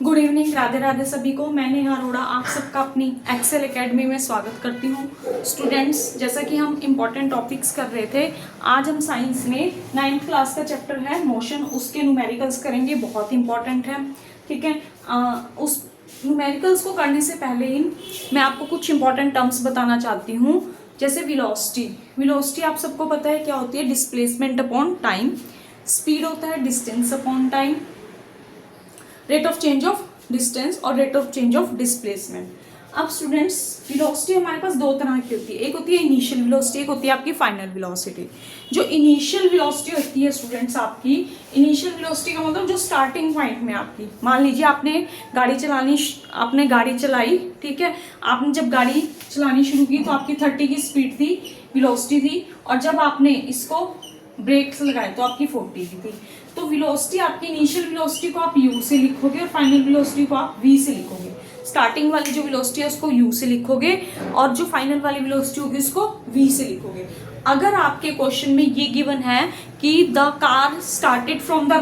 Good evening, Radhe Radhe सभी को। मैं नेहा अरोड़ा आप सबका अपनी एक्सेल एकेडमी में स्वागत करती हूँ। स्टूडेंट्स, जैसा कि हम इम्पॉर्टेंट टॉपिक्स कर रहे थे, आज हम साइंस में 9th क्लास का चैप्टर है मोशन, उसके न्यूमेरिकल्स करेंगे। बहुत इंपॉर्टेंट है, ठीक है। उस न्यूमेरिकल्स को करने से पहले ही मैं आपको कुछ इंपॉर्टेंट टर्म्स बताना चाहती हूँ, जैसे वेलोसिटी। वेलोसिटी आप सबको पता है क्या होती है? Displacement upon time. स्पीड होता है distance upon time. Rate of change of distance और rate of change of displacement. अब स्टूडेंट्स, वेलोसिटी हमारे पास दो तरह की होती है। एक होती है इनिशियल वेलोसिटी, एक होती है आपकी फाइनल वेलोसिटी। जो इनिशियल वेलोसिटी होती है स्टूडेंट्स, आपकी इनिशियल वेलोसिटी का मतलब जो स्टार्टिंग पॉइंट में आपकी, मान लीजिए आपने गाड़ी चलाई, ठीक है। आपने जब गाड़ी चलानी शुरू की तो आपकी 30 की स्पीड थी, वेलोसिटी थी, और जब आपने इसको ब्रेक्स लगाए तो आपकी 40 की थी। तो वेलोसिटी, आपकी इनिशियल वेलोसिटी को आप u से लिखोगे और फाइनल वेलोसिटी को आप v से लिखोगे। स्टार्टिंग वाली जो वेलोसिटी है उसको u से लिखोगे और जो फाइनल वाली वेलोसिटी होगी उसको v से लिखोगे। अगर आपके क्वेश्चन में ये गिवन है कि the car started from the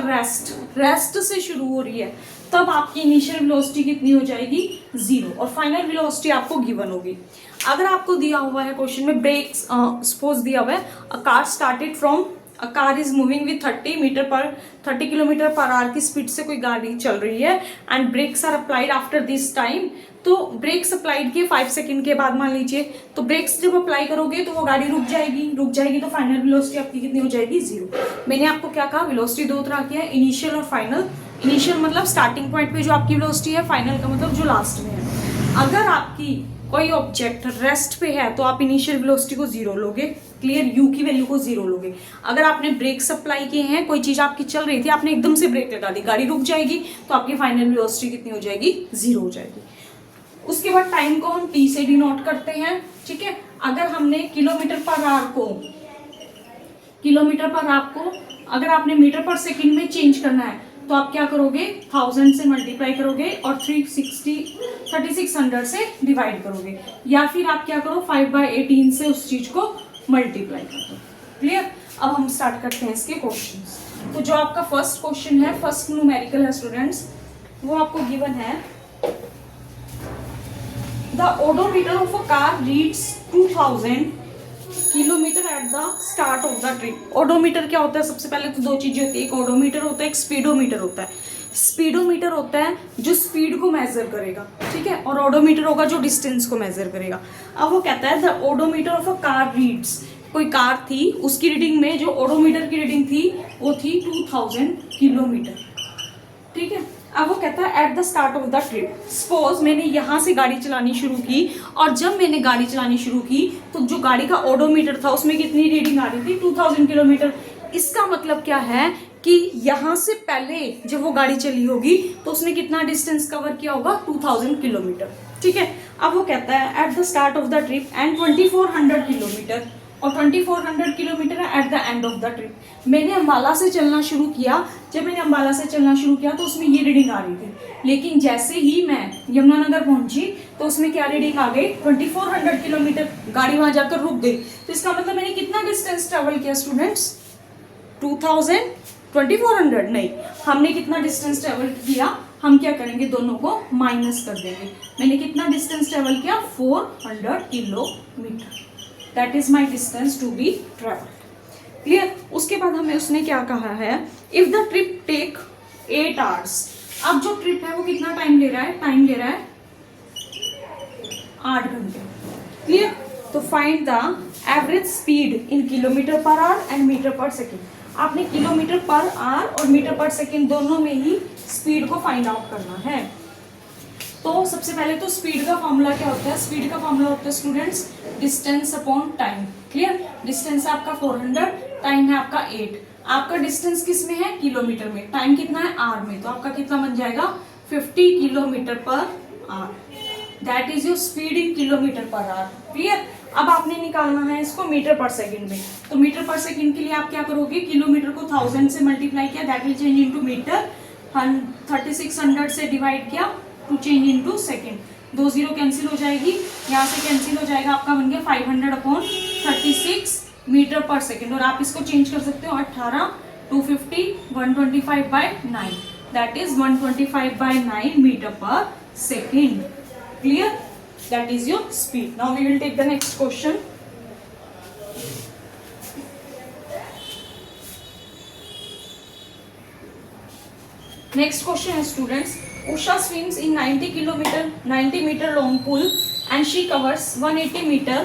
rest से शुरू हो रही है, तब आपकी इनिशियल वेलोसिटी कितनी हो जाएगी? 0, और फाइनल वेलोसिटी आपको गिवन होगी। अगर आपको दिया हुआ है क्वेश्चन में ब्रेक्स, सपोज दिया हुआ है a car is moving with 30 kilometre per hour की स्पीड से कोई गाड़ी चल रही है, and brakes are applied after this time. तो ब्रेक्स अप्लाइड किए 5 सेकंड के बाद मान लीजिए, तो ब्रेक्स जब अप्लाई करोगे तो वो गाड़ी रुक जाएगी तो फाइनल वेलोसिटी आपकी कितनी हो जाएगी? 0। मैंने आपको क्या कहा? वेलोसिटी दो तरह की है, इनिशियल और फाइनल। इनिशियल मतलब स्टार्टिंग पॉइंट पे जो आपकी वेलोसिटी है, फाइनल का मतलब जो लास्ट में है। अगर आपकी कोई ऑब्जेक्ट रेस्ट पे है तो आप इनिशियल वेलोसिटी को 0 लोगे, क्लियर, u की वैल्यू को 0 लोगे। अगर आपने ब्रेक्स अप्लाई किए हैं, कोई चीज आपकी चल रही थी, आपने एकदम से ब्रेक लगा दी, गाड़ी रुक जाएगी, तो आपकी फाइनल वेलोसिटी कितनी हो जाएगी? 0 हो जाएगी। उसके बाद टाइम को हम t से डिनोट करते हैं, ठीक है। अगर हमने किलोमीटर पर आवर को अगर आपने मीटर पर सेकेंड में चेंज करना है तो आप क्या करोगे? 1000 से मल्टीप्लाई करोगे और 3600 से डिवाइड करोगे, या फिर आप क्या करो 5/18 से उस चीज को मल्टीप्लाई कर दो। क्लियर। अब हम स्टार्ट करते हैं इसके क्वेश्चंस। तो जो आपका फर्स्ट क्वेश्चन है, फर्स्ट न्यूमेरिकल है स्टूडेंट्स, वो आपको गिवन है the odometer of a car reads 2000 kilometre at the start of the trip. Odometer क्या होता है? सबसे पहले तो दो चीजें होती है, एक ओडोमीटर होता है, एक स्पीडोमीटर होता है। स्पीडोमीटर होता है जो स्पीड को मेजर करेगा, ठीक है, और ओडोमीटर होगा जो डिस्टेंस को मेजर करेगा। अब वो कहता है the odometer of a car reads, कोई कार थी, उसकी रीडिंग में जो ओडोमीटर की रीडिंग थी वो थी 2000 किलोमीटर, ठीक है। अब वो कहता है at the start of the trip, suppose मैंने यहाँ से गाड़ी चलानी शुरू की, और जब मैंने गाड़ी चलानी शुरू की तो जो गाड़ी का ओडोमीटर था उसमें कितनी रीडिंग आ रही थी? 2000 किलोमीटर। इसका मतलब क्या है कि यहाँ से पहले जब वो गाड़ी चली होगी तो उसने कितना डिस्टेंस कवर किया होगा? 2000 किलोमीटर, ठीक है। अब वो कहता है at the start of the trip and 2400 kilometre, और 2400 किलोमीटर है at the end of the trip. मैंने अम्बाला से चलना शुरू किया, जब मैंने अम्बाला से चलना शुरू किया तो उसमें ये रीडिंग आ रही थी, लेकिन जैसे ही मैं यमुनानगर पहुंची तो उसमें क्या रीडिंग आ गई? 2400 किलोमीटर। गाड़ी वहां जाकर रुक गई, तो इसका मतलब मैंने कितना डिस्टेंस ट्रेवल किया स्टूडेंट्स? 2000, 2400 नहीं, हमने कितना डिस्टेंस ट्रेवल किया? हम क्या करेंगे? दोनों को माइनस कर देंगे। मैंने कितना डिस्टेंस ट्रेवल किया? 400 kilometre. That is my distance to be travelled. Clear. उसके बाद हमें उसने क्या कहा है? If the trip take 8 hours. अब जो ट्रिप है वो कितना टाइम ले रहा है? टाइम ले रहा है 8 घंटे। क्लियर। तो find the average speed in kilometre per hour and metre पर सेकेंड। आपने किलोमीटर पर आवर और मीटर पर सेकेंड दोनों में ही स्पीड को फाइंड आउट करना है। तो सबसे पहले तो स्पीड का फॉर्मूला क्या होता है? स्पीड का फॉर्मूला होता है students distance upon time. Clear. Distance है आपका 400, टाइम है आपका 8। आपका डिस्टेंस किस में है? किलोमीटर में। टाइम कितना है? आवर में। तो आपका कितना बन जाएगा? 50 kilometre per our. That is your speed in kilometre per our. Clear. अब आपने निकालना है इसको मीटर पर सेकेंड में, तो मीटर पर सेकेंड के लिए आप क्या करोगे? किलोमीटर को 1000 से मल्टीप्लाई किया, that will change into metre. 3600 से डिवाइड किया to change into second. 2 0 cancel हो जाएगी, यहाँ से कैंसिल हो जाएगा, आपका बन गया 500/36 मीटर पर सेकेंड। और आप इसको चेंज कर सकते हो 18, 250, 125/9। दैट इज 125/9 मीटर पर second. Clear? That is your speed. Now we will take the next question. Next question is students, Usha swims in 90 meter long pool and she covers 180 meter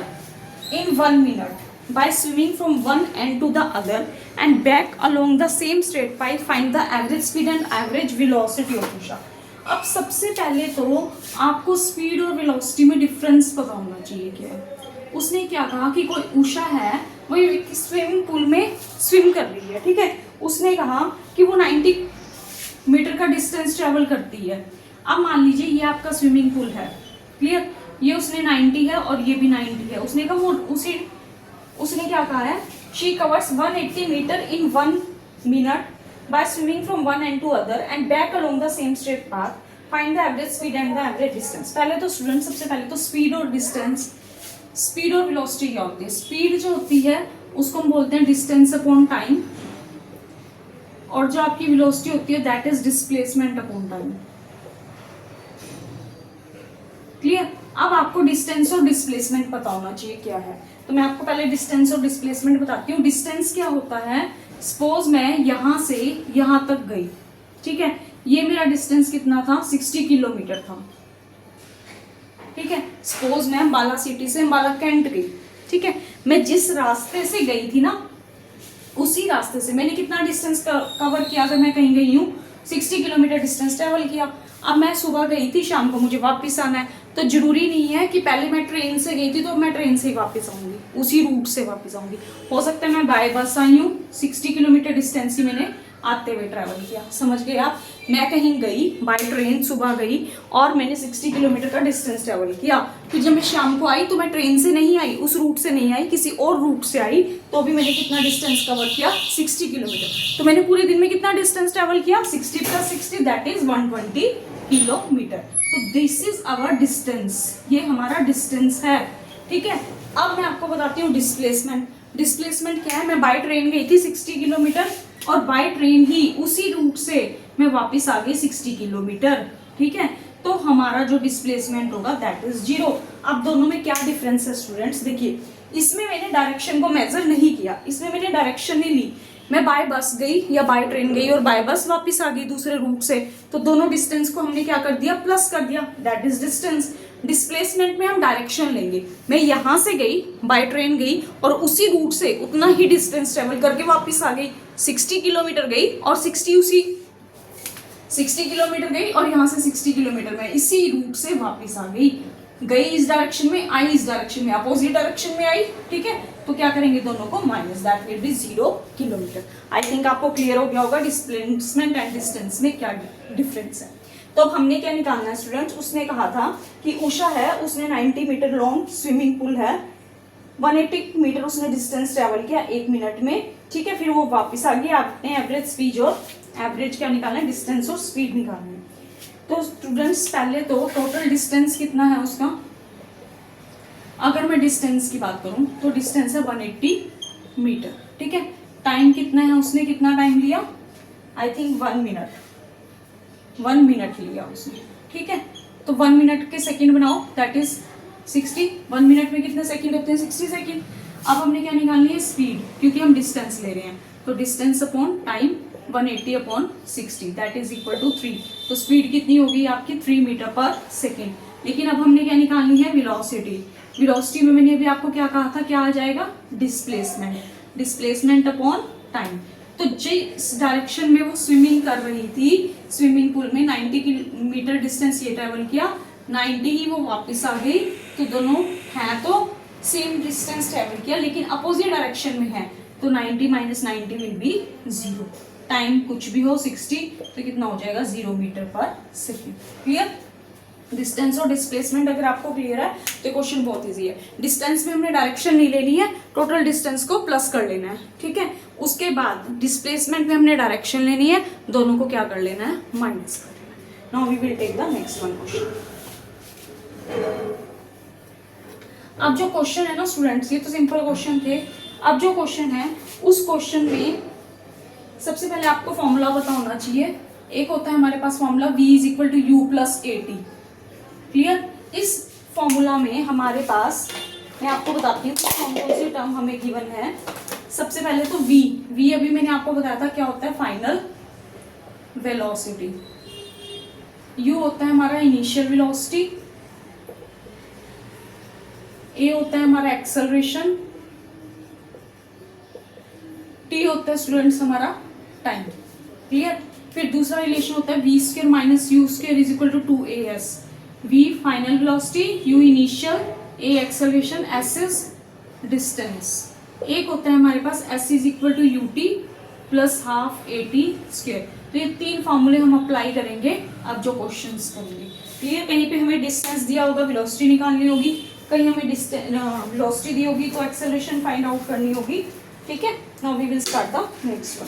in 1 minute by swimming from one end to the other and back along the same straight pipe. Find the average speed and average velocity of Usha. अब सबसे पहले तो आपको speed और velocity में difference पता होना चाहिए क्या है. उसने क्या कहा कि कोई उषा है वो स्विमिंग पूल में स्विम कर रही है. ठीक है, उसने कहा कि वो 90 मीटर का डिस्टेंस ट्रेवल करती है. अब मान लीजिए ये आपका स्विमिंग पूल है. क्लियर? ये उसने 90 है और ये भी 90 है. उसने कहा वो उसने क्या कहा है, she covers 180 metre in 1 minute by swimming from one end to other end back along the same straight path. Find the average speed and the average distance. पहले तो स्टूडेंट सबसे पहले तो स्पीड और डिस्टेंस, स्पीड और velocity क्या होती है. स्पीड जो होती है उसको हम बोलते हैं डिस्टेंस अपॉन टाइम, और जो आपकी वेलोसिटी होती है that is displacement upon time. Clear? अब आपको डिस्टेंस और डिस्प्लेसमेंट पता होना चाहिए क्या है. तो मैं आपको पहले डिस्टेंस और डिस्प्लेसमेंट बताती हूँ. डिस्टेंस क्या होता है, सपोज मैं यहां से यहां तक गई. ठीक है, ये मेरा डिस्टेंस कितना था, 60 किलोमीटर था. ठीक है, सपोज मैं अम्बाला सिटी से अम्बाला कैंट गई. ठीक है, मैं जिस रास्ते से गई थी ना उसी रास्ते से मैंने कितना डिस्टेंस कवर किया. अगर मैं कहीं गई हूँ 60 किलोमीटर डिस्टेंस ट्रेवल किया. अब मैं सुबह गई थी, शाम को मुझे वापस आना है, तो जरूरी नहीं है कि पहले मैं ट्रेन से गई थी तो मैं ट्रेन से ही वापस आऊंगी, उसी रूट से वापस आऊंगी. हो सकता है मैं बाय बस आई हूँ, 60 किलोमीटर डिस्टेंस ही मैंने आते हुए ट्रैवल किया. समझ गए आप? मैं कहीं गई बाय ट्रेन, सुबह गई और मैंने 60 किलोमीटर का डिस्टेंस ट्रैवल किया. फिर जब मैं शाम को आई तो मैं ट्रेन से नहीं आई, उस रूट से नहीं आई, किसी और रूट से आई, तो भी मैंने कितना डिस्टेंस कवर किया, 60 किलोमीटर. तो मैंने पूरे दिन में कितना डिस्टेंस ट्रैवल किया, 60 + 60 दैट इज 120 किलोमीटर. तो दिस इज आवर डिस्टेंस, ये हमारा डिस्टेंस है. ठीक है, अब मैं आपको बताती हूँ डिस्प्लेसमेंट. डिस्प्लेसमेंट क्या है, मैं बाय ट्रेन गई थी 60 किलोमीटर और बाय ट्रेन ही उसी रूट से मैं वापस आ गई 60 किलोमीटर. ठीक है, तो हमारा जो डिस्प्लेसमेंट होगा दैट इज 0. अब दोनों में क्या डिफरेंस है स्टूडेंट्स, देखिए इसमें मैंने डायरेक्शन को मेजर नहीं किया, इसमें मैंने डायरेक्शन नहीं ली. मैं बाय बस गई या बाय ट्रेन गई और बाय बस वापस आ गई दूसरे रूट से, तो दोनों डिस्टेंस को हमने क्या कर दिया, प्लस कर दिया, दैट इज डिस्टेंस. डिस्प्लेसमेंट में हम डायरेक्शन लेंगे. मैं यहां से गई, बाय ट्रेन गई और उसी रूट से उतना ही डिस्टेंस ट्रेवल करके वापस आ गई. 60 किलोमीटर गई और 60 किलोमीटर गई और यहाँ से 60 किलोमीटर में इसी रूट से वापस आ गई. गई इस डायरेक्शन में, आई इस डायरेक्शन में, अपोजिट डायरेक्शन में आई. ठीक है, तो क्या करेंगे, दोनों को minus, that will be 0 kilometre. I think आपको क्लियर हो गया होगा डिस्प्लेसमेंट एंड डिस्टेंस में क्या डिफरेंस है. तो अब हमने क्या निकालना है स्टूडेंट्स, उसने कहा था कि उषा है, उसने 90 मीटर लॉन्ग स्विमिंग पूल है, 180 मीटर उसने डिस्टेंस ट्रेवल किया 1 मिनट में. ठीक है, फिर वो वापस आ गई. आपने एवरेज स्पीड और एवरेज क्या निकालना है, डिस्टेंस और स्पीड निकालना है. तो स्टूडेंट्स पहले तो टोटल डिस्टेंस कितना है उसका, अगर मैं डिस्टेंस की बात करूं तो डिस्टेंस है 180 मीटर. ठीक है, टाइम कितना है, उसने कितना टाइम लिया, आई थिंक 1 मिनट लिया उसने. ठीक है, तो 1 मिनट के सेकंड बनाओ, दैट इज 60. 1 मिनट में कितने सेकंड होते हैं, 60 सेकंड. अब हमने क्या निकालनी है, स्पीड, क्योंकि हम डिस्टेंस ले रहे हैं. तो distance upon time 180 upon 60 that is equal to 3. तो स्पीड कितनी होगी आपकी, 3 मीटर पर सेकेंड. लेकिन अब हमने क्या निकालनी है, वेलोसिटी. वेलोसिटी में मैंने अभी आपको क्या कहा था, क्या आ जाएगा, डिस्प्लेसमेंट. Displacement upon time. तो जिस डायरेक्शन में वो स्विमिंग कर रही थी स्विमिंग पूल में, 90 मीटर डिस्टेंस ये ट्रेवल किया, 90 ही वो वापस आ गई. तो दोनों हैं तो सेम डिस्टेंस ट्रेवल किया, लेकिन अपोजिट डायरेक्शन में है, तो 90 - 90 विल बी 0. टाइम कुछ भी हो 60, तो कितना हो जाएगा, 0 मीटर पर सेकेंड. क्लियर? डिस्टेंस और डिस्प्लेसमेंट अगर आपको क्लियर है तो क्वेश्चन बहुत इजी है. डिस्टेंस में हमने डायरेक्शन नहीं लेनी है, टोटल डिस्टेंस को प्लस कर लेना है. ठीक है, उसके बाद डिस्प्लेसमेंट में हमने डायरेक्शन लेनी है, दोनों को क्या कर लेना है, माइनस कर लेना है. Now we will take the next one question. अब जो क्वेश्चन है ना स्टूडेंट्स, ये तो सिंपल क्वेश्चन थे. अब जो क्वेश्चन है उस क्वेश्चन में सबसे पहले आपको फॉर्मूला पता होना चाहिए एक होता है हमारे पास formula v is equal to u plus a t. Clear? इस फॉर्मूला में हमारे पास, मैं आपको बताती हूँ कौन कौन सी टर्म हमें गिवन है। सबसे पहले तो v अभी मैंने आपको बताया था क्या होता है, फाइनल वेलोसिटी। u होता है हमारा इनिशियल वेलोसिटी, a होता है हमारा एक्सेलरेशन, t होता है स्टूडेंट्स हमारा टाइम। क्लियर? फिर दूसरा रिलेशन होता है v square minus U square is equal to 2as। v final velocity, u initial, a acceleration, s is distance. एक होता है हमारे पास s is equal to U T plus half A T square. तो ये तीन फॉर्मूले हम अप्लाई करेंगे अब जो क्वेश्चंस करेंगे। क्लियर? कहीं पे हमें डिस्टेंस दिया होगा, वेलोसिटी निकालनी होगी, कहीं हमें वेलोसिटी दी होगी तो एक्सेलरेशन फाइंड आउट करनी होगी। ठीक है? Now we will start the next one.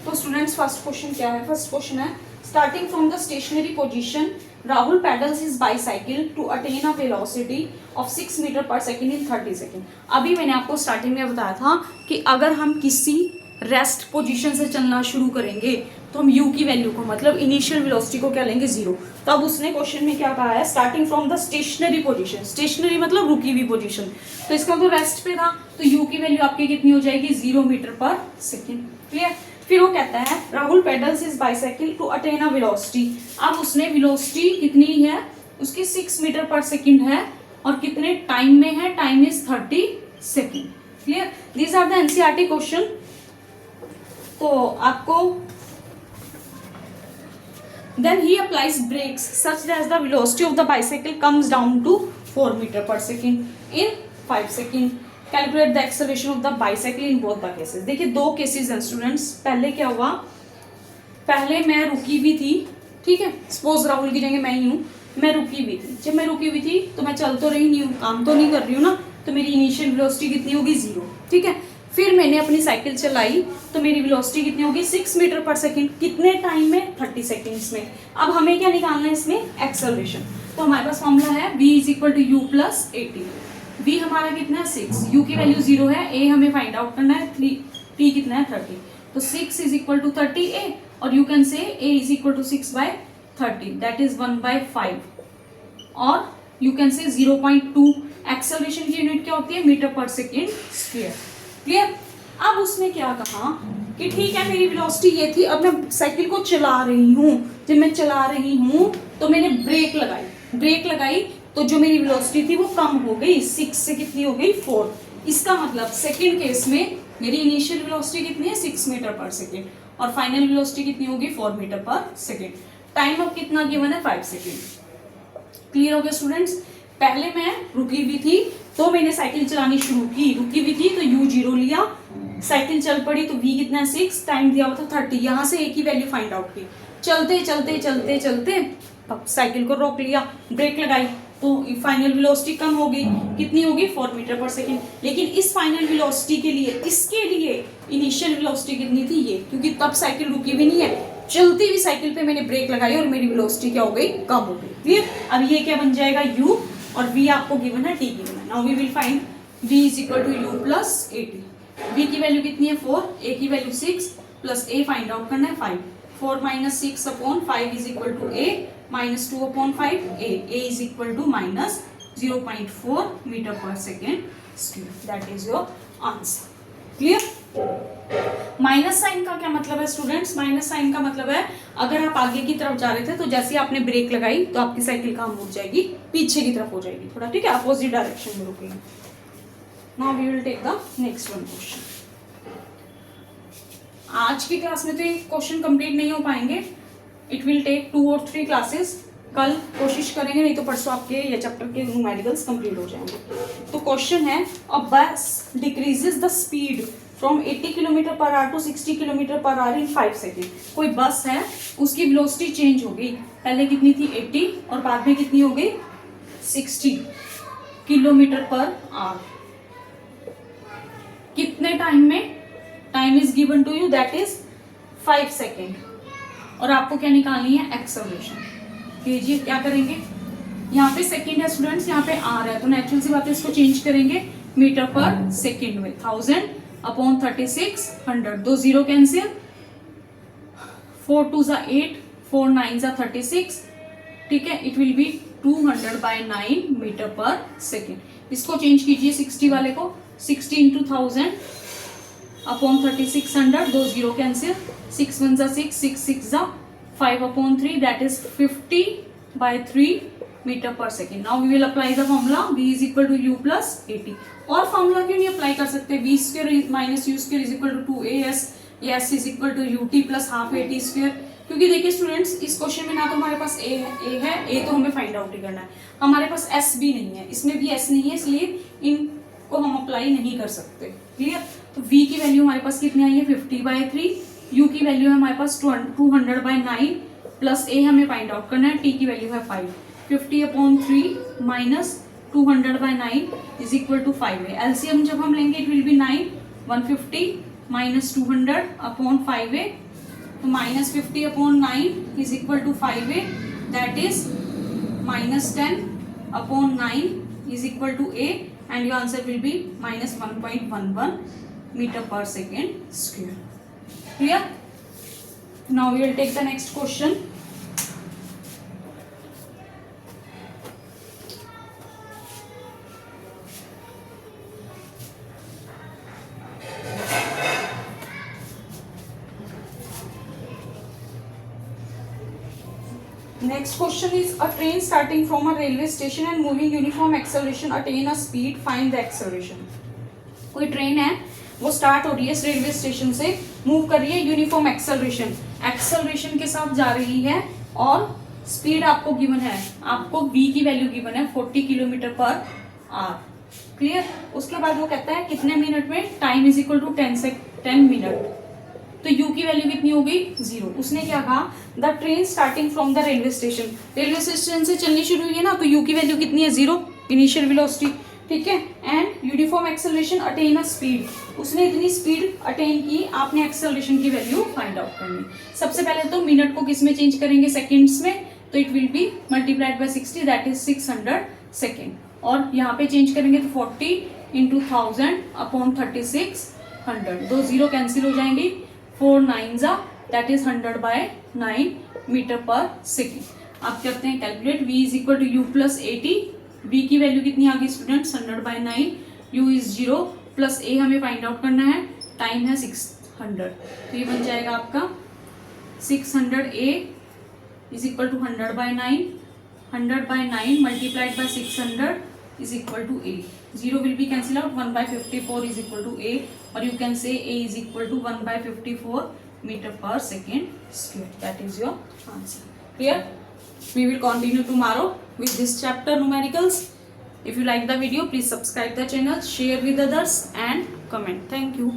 तो स्टूडेंट्स फर्स्ट क्वेश्चन क्या है? फर्स्ट क्वेश्चन है starting from the stationary position Rahul paddles his bicycle to attain a velocity of 6 metre पर सेकेंड इन 30 सेकेंड। अभी मैंने आपको स्टार्टिंग में बताया था कि अगर हम किसी रेस्ट पोजीशन से चलना शुरू करेंगे तो हम u की वैल्यू को, मतलब इनिशियल वेलोसिटी को क्या लेंगे, 0। तो अब उसने क्वेश्चन में क्या कहा है, starting from the stationary position. Stationary मतलब रुकी हुई पोजीशन, तो इसका तो रेस्ट पे था, तो u की वैल्यू आपकी कितनी हो जाएगी, 0 मीटर पर सेकेंड। क्लियर? फिर वो कहता है Rahul pedals his bicycle to attain a velocity. अब उसने वेलोसिटी कितनी है उसकी, 6 मीटर पर सेकेंड है, और कितने टाइम में है, time is 30 second. Clear? These are the NCERT question. तो आपको then he applies brakes such that the velocity of the bicycle comes down to 4 meter per second in 5 seconds. Calculate the acceleration of the bicycle in both the cases. देखिए दो cases हैं students. पहले क्या हुआ, पहले मैं रुकी हुई थी, ठीक है, सपोज राहुल की जगह मैं ही हूँ, मैं रुकी हुई थी। जब मैं रुकी हुई थी तो मैं चल तो रही नहीं हूँ, काम तो नहीं कर रही हूँ ना, तो मेरी इनिशियल वेलोसिटी कितनी होगी, 0। ठीक है? फिर मैंने अपनी साइकिल चलाई तो मेरी वेलोसिटी कितनी होगी, 6 मीटर पर सेकेंड। कितने टाइम में, 30 सेकेंड्स में। अब हमें क्या निकालना है इसमें, एक्सेलरेशन। तो हमारे पास फॉर्मूला है v is equal to u plus a t. v हमारा कितना है, 6, u की वैल्यू 0 है, a हमें फाइंड आउट करना है, t कितना है, 30। तो 6 इज इक्वल टू 30a, और you can say a is equal to 6 by 30, that is 1/5, और यू कैन से 0.2। एक्सेलरेशन की यूनिट क्या होती है, मीटर पर सेकेंड स्क्वायर। क्लियर? अब उसने क्या कहा कि ठीक है मेरी वेलोसिटी ये थी, अब मैं साइकिल को चला रही हूँ। जब मैं चला रही हूँ तो मैंने ब्रेक लगाई तो जो मेरी वेलोसिटी थी वो कम हो गई, 6 से कितनी हो गई, 4। इसका मतलब सेकेंड केस में मेरी इनिशियल वेलोसिटी कितनी है, 6 मीटर पर सेकेंड, और फाइनल वेलोसिटी कितनी होगी, 4 मीटर पर सेकेंड। टाइम अब कितना गिवन है, 5 सेकेंड। क्लियर हो गया स्टूडेंट्स? पहले मैं रुकी हुई थी तो मैंने साइकिल चलानी शुरू की, रुकी हुई थी तो u 0 लिया, साइकिल चल पड़ी तो v कितना है, 6, टाइम दिया हुआ था 30। यहाँ से एक ही वैल्यू फाइंड आउट की, चलते चलते चलते चलते साइकिल को रोक लिया, ब्रेक लगाई तो फाइनल वेलोसिटी कम हो गई, कितनी होगी, 4 मीटर पर सेकेंड। लेकिन इस फाइनल वेलोसिटी के लिए, इसके लिए इनिशियल वेलोसिटी कितनी थी, ये, क्योंकि तब साइकिल रुकी हुई नहीं है, चलती हुई साइकिल पे मैंने ब्रेक लगाई और मेरी वेलोसिटी क्या हो गई, कम हो गई। क्लियर? अब ये क्या बन जाएगा, u, और v आपको गिवन है, t गिवन है। Now we will find v is equal to u plus a t. v की वैल्यू कितनी है, 4, a की value 6, plus a find out करना है 5। 4 minus 6 upon 5 is equal to a, minus 2 upon 5 a is equal to minus 0.4 metre पर second square. That is your answer. Clear? Minus sign का क्या मतलब है स्टूडेंट्स? माइनस साइन का मतलब है अगर आप आगे की तरफ जा रहे थे तो जैसे आपने ब्रेक लगाई तो आपकी साइकिल कहाँ मुड़ जाएगी, पीछे की तरफ हो जाएगी थोड़ा, ठीक है, अपोजिट डायरेक्शन में रुकेगी। Now we will take the next one question. आज की क्लास में तो ये क्वेश्चन कंप्लीट नहीं हो पाएंगे, इट विल टेक 2 और 3 क्लासेस। कल कोशिश करेंगे, नहीं तो परसों आपके ये चैप्टर के न्यूमेरिकल्स कंप्लीट हो जाएंगे। तो क्वेश्चन है, a bus decreases the speed from 80 kilometre per hour to 60 kilometre per hour in 5 second. कोई बस है, उसकी वेलोसिटी चेंज हो गई, पहले कितनी थी 80 और बाद में कितनी हो गई 60 किलोमीटर पर आवर। कितने टाइम में, time is given to you that is 5 second, और आपको क्या निकालनी है, एक्सेलरेशन। कीजिए क्या करेंगे, यहाँ पे सेकेंड है स्टूडेंट्स, यहाँ पे आर है, तो नेचुरल सी बात है इसको चेंज करेंगे मीटर पर सेकेंड में। 1000 अपॉन 3600, दो जीरो कैंसिल, 4 2 जा 8, 4 9 जा 36, ठीक है। इट विल बी 200/9 मीटर पर सेकेंड। इसको चेंज कीजिए 60 वाले को, 60 इंटू 1000 अपॉन 3600, दो जीरो कैंसिल, 6 1 जा 6, 6 6 जा 5/3, दैट इज 50/3 मीटर पर second. Now we will apply the formula v is equal to u plus 80। और फॉर्मूला क्यों नहीं अप्लाई कर सकते, v square minus u square is equal to 2as, s is equal to ut plus half at square. क्योंकि देखिए students, इस question में ना तो हमारे पास a है, a तो हमें फाइंड आउट ही करना है, हमारे पास s भी नहीं है, इसमें भी s नहीं है, इसलिए इनको हम अप्लाई नहीं कर सकते। क्लियर। तो v की वैल्यू हमारे पास कितनी आई है 50/3, u की वैल्यू है हमारे पास 200/9 प्लस a हमें फाइंड आउट करना है, t की वैल्यू है 5। 50/3 माइनस 200/9 इज इक्वल टू 5 है। एलसीएम जब हम लेंगे इट विल बी 9, 150 माइनस 200/5 तो minus 50/9 is equal to 5 that is minus 10/9 is equal to a and your answer will be minus 1.11 metre पर second square. Clear. Now we will take the next question. Next question is a train starting from a railway station and moving uniform acceleration attain a speed, find the acceleration। कोई train है वो start हो रही है इस railway station से, move कर रही है यूनिफॉर्म एक्सेलरेशन के साथ जा रही है और स्पीड आपको गिवन है, आपको v की वैल्यू गिवन है 40 किलोमीटर पर आवर। क्लियर। उसके बाद वो कहता है कितने मिनट में, time is equal to 10 minute. तो u की वैल्यू कितनी हो गई 0। उसने क्या कहा, the train starting from the railway station, railway station से चलनी शुरू हुई है ना, तो u की वैल्यू कितनी है 0, इनिशियल वेलोसिटी, ठीक है। And uniform acceleration attain a speed, उसने इतनी स्पीड अटेन की, आपने एक्सेलरेशन की वैल्यू फाइंड आउट करनी। सबसे पहले तो मिनट को किस में चेंज करेंगे, सेकेंड्स में, तो it will be multiplied by 60 that is 600 second. और यहाँ पे चेंज करेंगे तो 40 इंटू 1000/3600, दो जीरो कैंसिल हो जाएंगी, 4 9 जा दैट इज 100/9 मीटर पर सेकेंड। आप करते हैं calculate, v is equal to u plus 80, v की वैल्यू कितनी आ गई students 100/9, u is 0 plus a हमें फाइंड आउट करना है, टाइम है 600, तो ये बन जाएगा आपका 600a is equal to 100/9, 100/9 multiplied by 600 is equal to a, 0 will be cancel out, 1/54 is equal to a, or you can say a is equal to 1/54 meter per second square. That is your answer. Clear? We will continue tomorrow with this chapter numericals. If you like the video, please subscribe the channel, share with others and comment. Thank you.